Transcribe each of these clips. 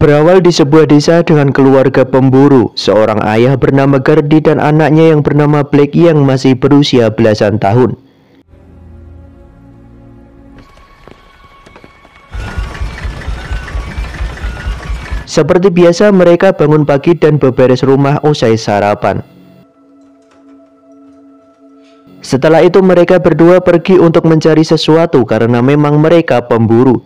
Berawal di sebuah desa dengan keluarga pemburu, seorang ayah bernama Gardi dan anaknya yang bernama Blake yang masih berusia belasan tahun. Seperti biasa, mereka bangun pagi dan beberes rumah usai sarapan. Setelah itu mereka berdua pergi untuk mencari sesuatu karena memang mereka pemburu.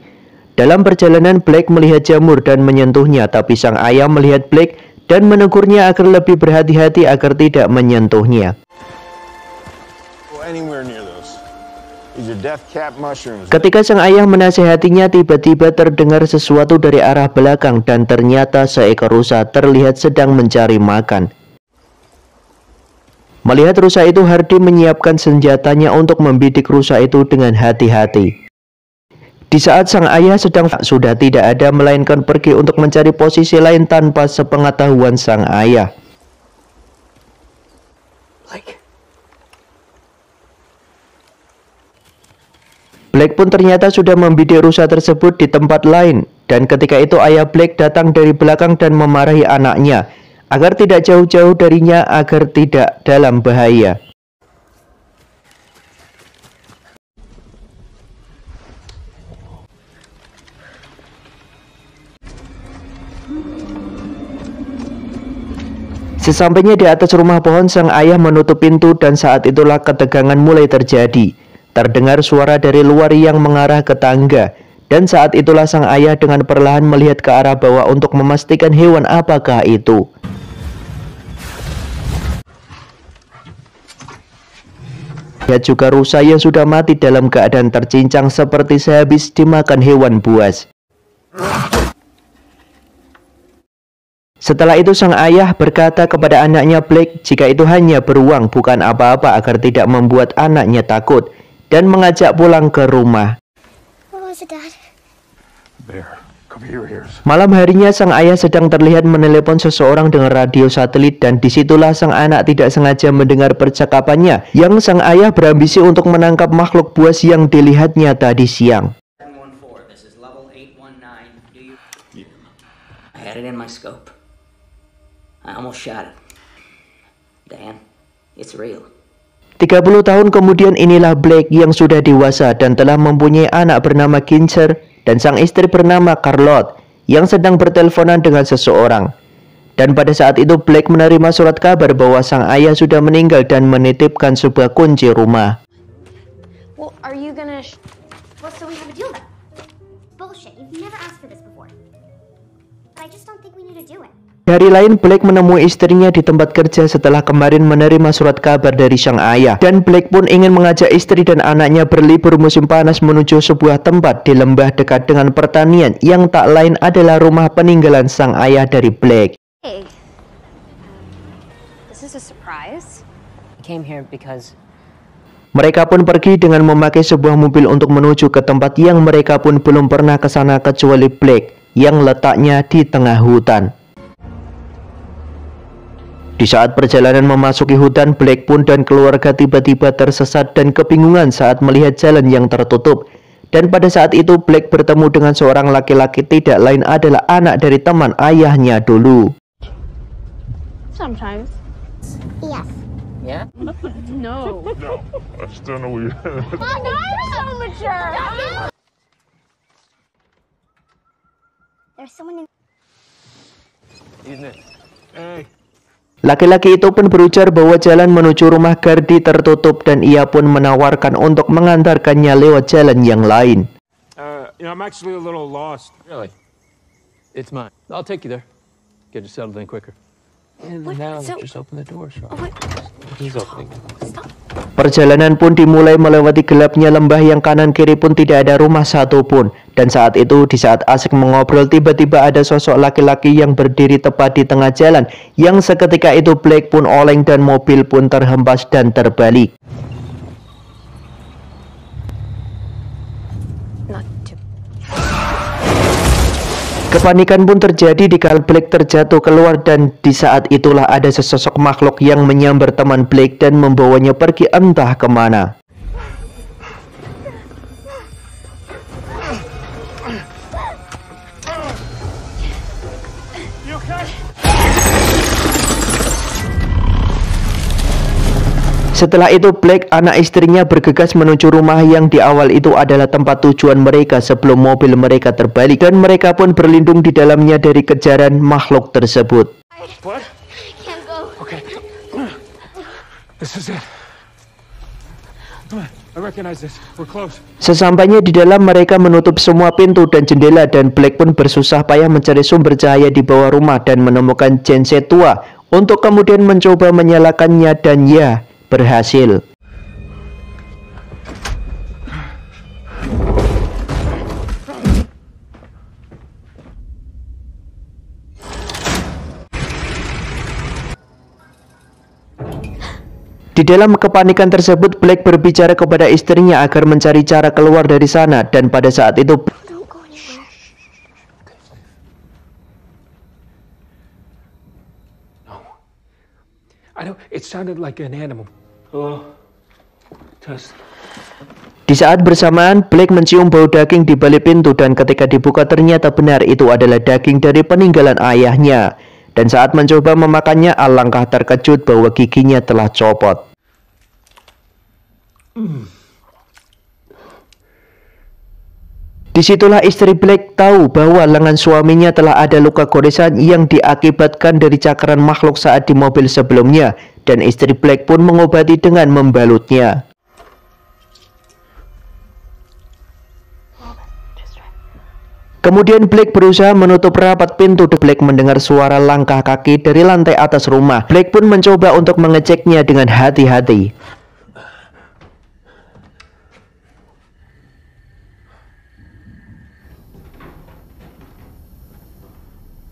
Dalam perjalanan, Blake melihat jamur dan menyentuhnya, tapi sang ayah melihat Blake dan menegurnya agar lebih berhati-hati agar tidak menyentuhnya. Ketika sang ayah menasehatinya, tiba-tiba terdengar sesuatu dari arah belakang dan ternyata seekor rusa terlihat sedang mencari makan. Melihat rusa itu, Hardy menyiapkan senjatanya untuk membidik rusa itu dengan hati-hati. Di saat sang ayah sedang sudah tidak ada melainkan pergi untuk mencari posisi lain tanpa sepengetahuan sang ayah. Blake pun ternyata sudah membidik rusa tersebut di tempat lain, dan ketika itu ayah Blake datang dari belakang dan memarahi anaknya agar tidak jauh-jauh darinya agar tidak dalam bahaya. Sesampainya di atas rumah pohon, sang ayah menutup pintu dan saat itulah ketegangan mulai terjadi. Terdengar suara dari luar yang mengarah ke tangga, dan saat itulah sang ayah dengan perlahan melihat ke arah bawah untuk memastikan hewan apakah itu. Lihat juga rusa yang sudah mati dalam keadaan tercincang seperti sehabis dimakan hewan buas. Setelah itu sang ayah berkata kepada anaknya Blake jika itu hanya beruang bukan apa-apa agar tidak membuat anaknya takut dan mengajak pulang ke rumah. Malam harinya sang ayah sedang terlihat menelepon seseorang dengan radio satelit dan disitulah sang anak tidak sengaja mendengar percakapannya yang sang ayah berambisi untuk menangkap makhluk buas yang dilihatnya tadi siang. I almost shot it. Dan, it's real. 30 tahun kemudian inilah Blake yang sudah dewasa dan telah mempunyai anak bernama Kincher dan sang istri bernama Charlotte yang sedang berteleponan dengan seseorang. Dan pada saat itu Blake menerima surat kabar bahwa sang ayah sudah meninggal dan menitipkan sebuah kunci rumah. Well, are you gonna so we have a deal then? Bullshit, you've never asked for this before. But I just don't think we need to do it. Di hari lain, Blake menemui istrinya di tempat kerja setelah kemarin menerima surat kabar dari sang ayah. Dan Blake pun ingin mengajak istri dan anaknya berlibur musim panas menuju sebuah tempat di lembah dekat dengan pertanian yang tak lain adalah rumah peninggalan sang ayah dari Blake. Hey, this is a surprise. I came here because mereka pun pergi dengan memakai sebuah mobil untuk menuju ke tempat yang mereka pun belum pernah ke sana kecuali Blake yang letaknya di tengah hutan. Di saat perjalanan memasuki hutan, Blake pun dan keluarga tiba-tiba tersesat dan kebingungan saat melihat jalan yang tertutup. Dan pada saat itu Blake bertemu dengan seorang laki-laki tidak lain adalah anak dari teman ayahnya dulu. Sometimes. Yes. Yeah? No. No, I still know you. Oh, no, you're so mature. There's someone in. Isn't it? Hey. Laki-laki itu pun berujar bahwa jalan menuju rumah Gardi tertutup dan ia pun menawarkan untuk mengantarkannya lewat jalan yang lain. I'm actually a little lost. Really? It's mine. I'll take you there. Get you settled in quicker. And now just open the door, so. He's opening. Stop. Perjalanan pun dimulai melewati gelapnya lembah yang kanan kiri pun tidak ada rumah satupun. Dan saat itu, di saat asik mengobrol, tiba-tiba ada sosok laki-laki yang berdiri tepat di tengah jalan. Yang seketika itu Blake pun oleng dan mobil pun terhempas dan terbalik. Kepanikan pun terjadi di kala Blake terjatuh keluar dan di saat itulah ada sesosok makhluk yang menyambar teman Blake dan membawanya pergi entah kemana. Setelah itu Blake, anak istrinya, bergegas menuju rumah yang di awal itu adalah tempat tujuan mereka sebelum mobil mereka terbalik, dan mereka pun berlindung di dalamnya dari kejaran makhluk tersebut. What? I can't go. Okay. This is it. Come on. I recognize this. We're close. Sesampainya di dalam, mereka menutup semua pintu dan jendela, dan Blake pun bersusah payah mencari sumber cahaya di bawah rumah dan menemukan genset tua untuk kemudian mencoba menyalakannya, dan ya, berhasil. Di dalam kepanikan tersebut, Blake berbicara kepada istrinya agar mencari cara keluar dari sana, dan pada saat itu Don't go anywhere. No. I know. It sounded like an animal. Oh. Tess. Di saat bersamaan, Blake mencium bau daging di balik pintu, dan ketika dibuka ternyata benar itu adalah daging dari peninggalan ayahnya. Dan saat mencoba memakannya, alangkah terkejut bahwa giginya telah copot. Disitulah istri Blake tahu bahwa lengan suaminya telah ada luka goresan yang diakibatkan dari cakaran makhluk saat di mobil sebelumnya, dan istri Blake pun mengobati dengan membalutnya. Kemudian Blake berusaha menutup rapat pintu. Blake mendengar suara langkah kaki dari lantai atas rumah. Blake pun mencoba untuk mengeceknya dengan hati-hati.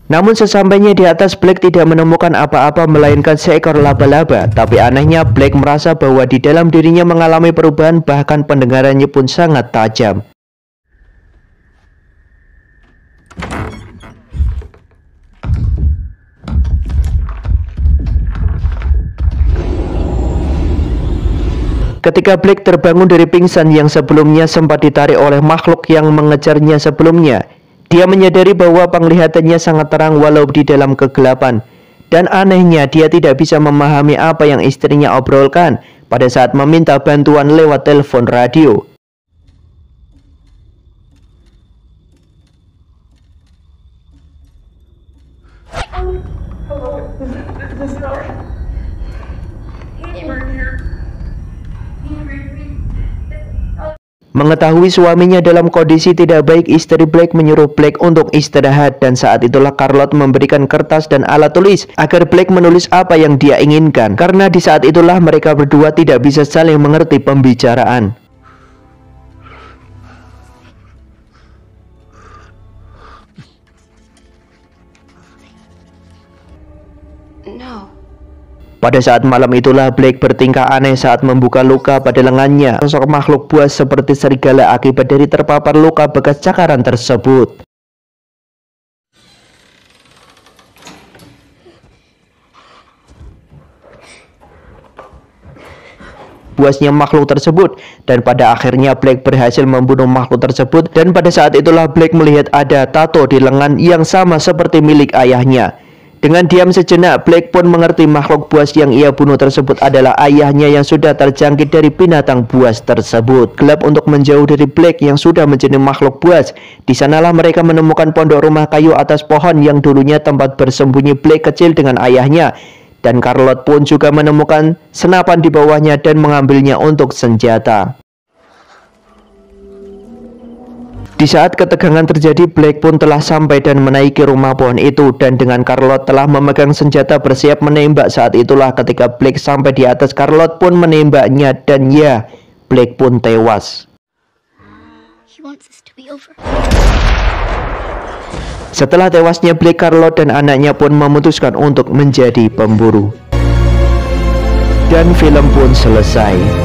Namun sesampainya di atas, Blake tidak menemukan apa-apa melainkan seekor laba-laba. Tapi anehnya, Blake merasa bahwa di dalam dirinya mengalami perubahan, bahkan pendengarannya pun sangat tajam. Ketika Blake terbangun dari pingsan yang sebelumnya sempat ditarik oleh makhluk yang mengejarnya sebelumnya, dia menyadari bahwa penglihatannya sangat terang walau di dalam kegelapan. Dan anehnya, dia tidak bisa memahami apa yang istrinya obrolkan pada saat meminta bantuan lewat telepon radio. Mengetahui suaminya dalam kondisi tidak baik, istri Blake menyuruh Blake untuk istirahat, dan saat itulah Charlotte memberikan kertas dan alat tulis agar Blake menulis apa yang dia inginkan, karena di saat itulah mereka berdua tidak bisa saling mengerti pembicaraan. No. Pada saat malam itulah Blake bertingkah aneh saat membuka luka pada lengannya. Sosok makhluk buas seperti serigala akibat dari terpapar luka bekas cakaran tersebut. Buasnya makhluk tersebut, dan pada akhirnya Blake berhasil membunuh makhluk tersebut. Dan pada saat itulah Blake melihat ada tato di lengan yang sama seperti milik ayahnya. Dengan diam sejenak, Blake pun mengerti makhluk buas yang ia bunuh tersebut adalah ayahnya yang sudah terjangkit dari binatang buas tersebut. Gelap untuk menjauh dari Blake yang sudah menjadi makhluk buas. Di sanalah mereka menemukan pondok rumah kayu atas pohon yang dulunya tempat bersembunyi Blake kecil dengan ayahnya. Dan Charlotte pun juga menemukan senapan di bawahnya dan mengambilnya untuk senjata. Di saat ketegangan terjadi, Blake pun telah sampai dan menaiki rumah pohon itu, dan dengan Charlotte telah memegang senjata bersiap menembak. Saat itulah ketika Blake sampai di atas, Charlotte pun menembaknya, dan ya, Blake pun tewas. Setelah tewasnya Blake, Charlotte dan anaknya pun memutuskan untuk menjadi pemburu. Dan film pun selesai.